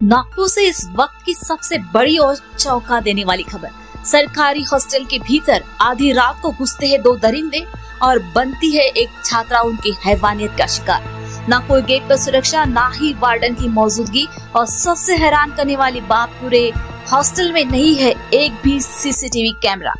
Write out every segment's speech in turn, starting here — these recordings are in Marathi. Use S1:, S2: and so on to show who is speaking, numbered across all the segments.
S1: नागपुर से इस वक्त की सबसे बड़ी और चौंका देने वाली खबर। सरकारी हॉस्टल के भीतर आधी रात को घुसते हैं दो दरिंदे और बनती है एक छात्रा उनकी हैवानियत का शिकार। ना कोई गेट पर सुरक्षा, ना ही वार्डन की मौजूदगी, और सबसे हैरान करने वाली बात, पूरे हॉस्टल में नहीं है एक भी सीसीटीवी कैमरा।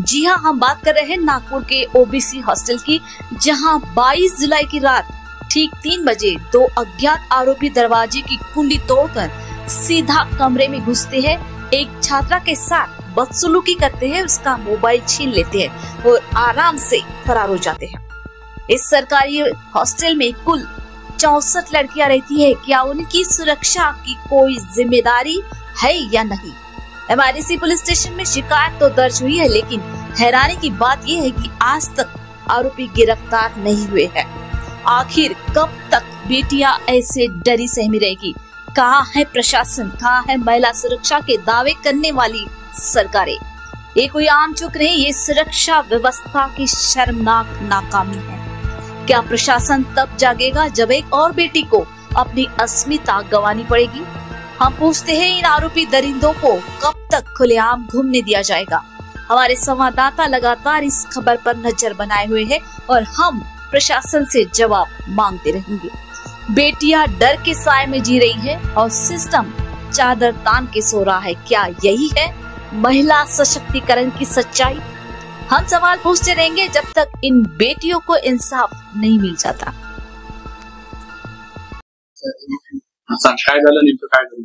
S1: जी हाँ, हम बात कर रहे हैं नागपुर के ओबीसी हॉस्टल की, जहां 22 जुलाई की रात ठीक 3 बजे दो अज्ञात आरोपी दरवाजे की कुंडी तोड़कर सीधा कमरे में घुसते हैं, एक छात्रा के साथ बदसलूकी करते हैं, उसका मोबाइल छीन लेते हैं और आराम से फरार हो जाते हैं। इस सरकारी हॉस्टल में कुल 64 लड़कियां रहती है। क्या उनकी सुरक्षा की कोई जिम्मेदारी है या नहीं? एमआरडीसी पुलिस स्टेशन में शिकायत तो दर्ज हुई है, लेकिन हैरानी की बात यह है कि आज तक आरोपी गिरफ्तार नहीं हुए हैं। आखिर कब तक बेटियां ऐसे डरी सहमी रहेगी? कहाँ है प्रशासन, कहाँ है महिला सुरक्षा के दावे करने वाली सरकारें? ये कोई आम चूक नहीं, ये सुरक्षा व्यवस्था की शर्मनाक नाकामी है। क्या प्रशासन तब जागेगा जब एक और बेटी को अपनी अस्मिता गंवानी पड़ेगी? हम पूछते हैं, इन आरोपी दरिंदों को कब तक खुलेआम घूमने दिया जाएगा? हमारे संवाददाता लगातार इस खबर पर नजर बनाए हुए हैं और हम प्रशासन से जवाब मांगते रहेंगे। बेटियां डर के साए में जी रही हैं और सिस्टम चादर तान के सो रहा है। क्या यही है महिला सशक्तिकरण की सच्चाई? हम सवाल पूछते रहेंगे जब तक इन बेटियों को इंसाफ नहीं मिल जाता।
S2: काय झालं, नेमकं काय झालं?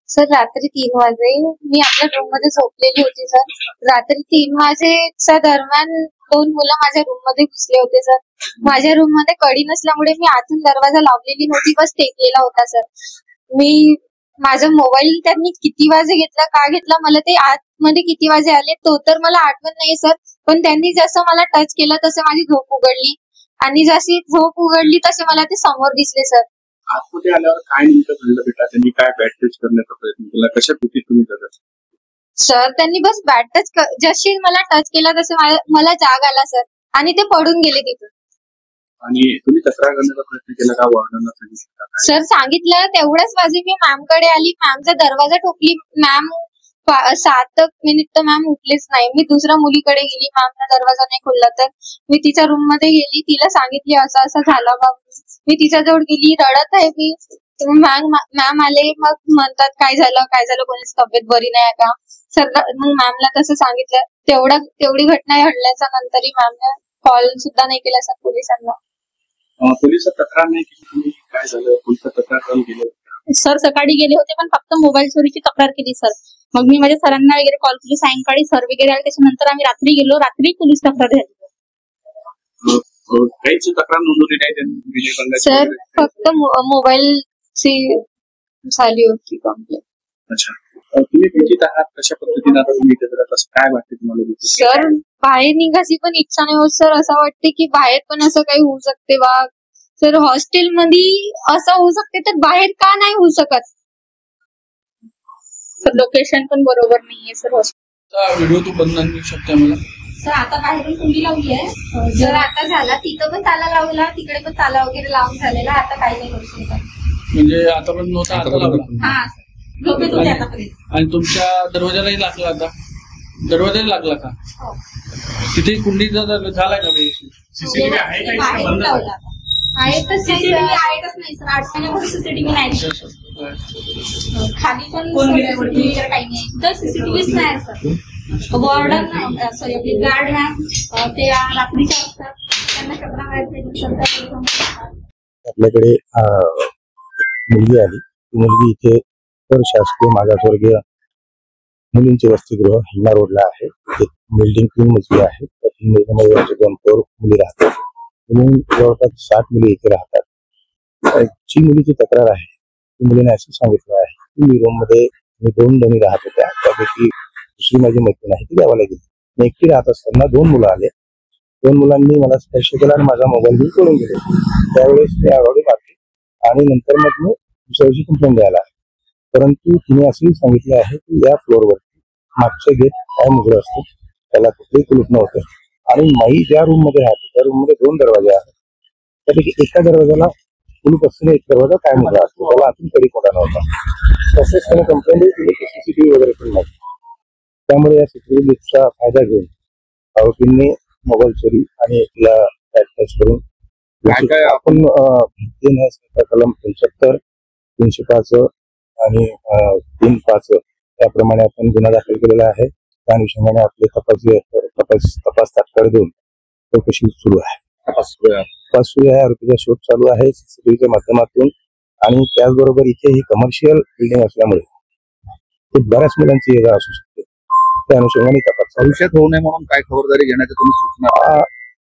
S3: सर, रात्री 3 वाजे मी आपल्या रूम मध्ये झोपलेली होती सर. रात्री 3 वाजेच्या दरम्यान 2 मुलं माझ्या रूम मध्ये घुसले होते सर. माझ्या रूम मध्ये कडी नसल्यामुळे मी आतून दरवाजा लावलेली नव्हती, बस टेकलेला होता सर. माझा मोबाईल त्यांनी किती वाजे घेतला, का घेतला, मला ते आतमध्ये किती वाजे आले तो तर मला आठवण नाही सर. पण त्यांनी जसं मला टच केलं तसं माझी झोप उघडली, आणि जशी झोप उघडली तसे मला ते समोर दिसले सर.
S2: आतमध्ये आल्यावर काय नेमकं घडलं बेटा? त्यांनी काय बॅट टच करण्याचा प्रयत्न केला? कशा भीतीत तुम्ही जगत?
S3: सर, त्यांनी बस बॅट टच, जशी मला टच केला तसे मला जाग आला सर, आणि ते पडून गेले तिथून.
S2: आणि तुम्ही तक्रार करण्याचा प्रयत्न केला का? वॉर्डनला सांगितलं का?
S3: सर, सांगितलं. तेवढ्याच वाजे मी मॅमकडे आली, मॅमचा दरवाजा ठोकली. मॅम 7 मिनिट तर मॅम उठलेच नाही. मी दुसऱ्या मुलीकडे गेली, मॅमचा दरवाजा नाही खुलला तर मी तिच्या रूम मध्ये गेली, तिला सांगितली असं असं झालं बा. मी तिच्याजवळ गेली, रडत आहे मी. मॅम आले, मग म्हणतात काय झालं, कोणीच तब्येत बरी नाही का सर? मग मॅमला तसं सांगितलं. तेवढी घटना घडल्याच्या नंतरही मॅमने कॉल सुद्धा नाही केला सर पोलिसांना.
S2: पोलिसात तक्रार नाही केली तुम्ही? काय झालं? पोलिसात तक्रार केली
S4: सर? सकाळी गेले होते, पण फक्त मोबाईल चोरीची तक्रार केली सर. मग मी माझ्या सरांना वगैरे कॉल केली, सायंकाळी सर वगैरे आले. त्याच्यानंतर आम्ही रात्री गेलो, रात्री पोलीस तक्रार झाली.
S2: काहीच तक्रार नोंदवली नाही त्यांनी
S3: सर? फक्त मोबाईलची झाली होती कंप्लेंट.
S2: अच्छा, तुम्ही भीतीत आहात? कशा पद्धतीने आता तुम्ही इथे जरा कसं काय वाटते तुम्हाला?
S3: सर, बाहेर निघायची पण इच्छा नाही होत सर. असं वाटते की बाहेर पण असं काही होऊ शकते बा सर. हॉस्टेल मध्ये असं होऊ शकते तर बाहेर का नाही होऊ शकत
S4: सर? लोकेशन पण बरोबर नाहीये सर.
S2: व्हिडिओ तू बंद करू शकते मला
S4: सर? आता बाहेरून कुंडी लावली आहे
S3: जर आता झाला, तिथं पण ताला लावला, तिकडे पण ताला वगैरे लावून झालेला. आता काही नाही करू शकत.
S2: म्हणजे आता पण नव्हता, आता लावला.
S4: हा, झोपेत होते आतापर्यंत.
S2: आणि तुमच्या दरवाजालाही लागला? आता दरवाजाला लागला का? तिथे कुंडीचा झालाय का? सीसीटीव्ही आहे का?
S4: आहेतच नाही सर. 8 महिन्यापासून सीसीटीव्ही नाही. खाली पण काही नाही तर सीसीटीव्हीच नाही सर. वॉर्डन सॉरी आपले गार्ड मॅम ते रात्रीच्या असतात, त्यांना चक्रा मारायचं.
S5: आपल्याकडे मुलगी आली. ती मुलगी इथे तर शासकीय मागासवर्गीय मुलींचे वसतिगृह हिंगणा रोडला आहे. बिल्डिंग 3 मजली आहे. त्या 3 मजल्यामध्ये 2 फ्लोर मुली राहतात. म्हणून जवळपास 60 मुली इथे राहतात. जी मुलीची तक्रार आहे ती मुलीने असं सांगितलं आहे की मी रूम मध्ये 2 जणी राहत होत्या, त्यापैकी दुसरी माझी मैत्रीण आहे ती गावाला गेली. मी एकटी राहत असताना 2 मुलं आले. 2 मुलांनी मला स्पर्श केला आणि माझा मोबाईल घेऊन पळून गेले. त्यावेळेस ते आरडाओरडी मारली आणि नंतर मग मी दुसऱ्याची कंप्लेंट द्यायला. परंतु तिने असंही सांगितलं आहे की या फ्लोअरवरती मागचे गेट काय मुघल असते, त्याला कुठेही कुलूप नव्हतं. आणि माई ज्या रूम मध्ये राहते त्या रूम मध्ये 2 दरवाजे आहेत. त्यापैकी एका दरवाजाला कुलूप असताना एक दरवाजा कायम उघडा असतो, त्याला आतून कडी कोणा नव्हता. तसेच त्याने कंप्लेंट दिली की सीसीटीव्ही वगैरे पण नाही. त्यामुळे या सीसीटीव्ही लिस्टचा फायदा घेऊन आरोपींनी मोबाईल चोरी आणि एकला टच करून आपण कलम 75, 305 आणि 305 त्याप्रमाणे आपण गुन्हा दाखल केलेला आहे. त्या अनुषंगाने आपले तपास तात्काळ देऊन चौकशी सुरू आहे. तपास सुरू आहे. आरोपीचा शोध चालू आहे सीसीटीव्हीच्या माध्यमातून. आणि त्याचबरोबर इथे ही कमर्शियल बिल्डिंग असल्यामुळे बऱ्याच मुलांची ये असू शकते. त्या अनुषंगाने तपास
S6: भविष्यात होऊ नये म्हणून काय खबरदारी घेण्याच्या तुम्ही सूचना?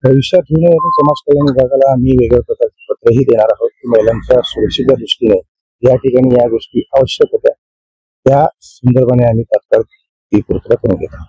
S5: भविष्यात होऊ नये समाज कल्याण विभागाला आम्ही वेगळ्या प्रकारचे पत्रही देणार आहोत की महिलांच्या सुरक्षेच्या दृष्टीने या ठिकाणी या गोष्टी आवश्यक होत्या. त्या संदर्भाने आम्ही तात्काळ ती पूर्तता करून घेत आहोत.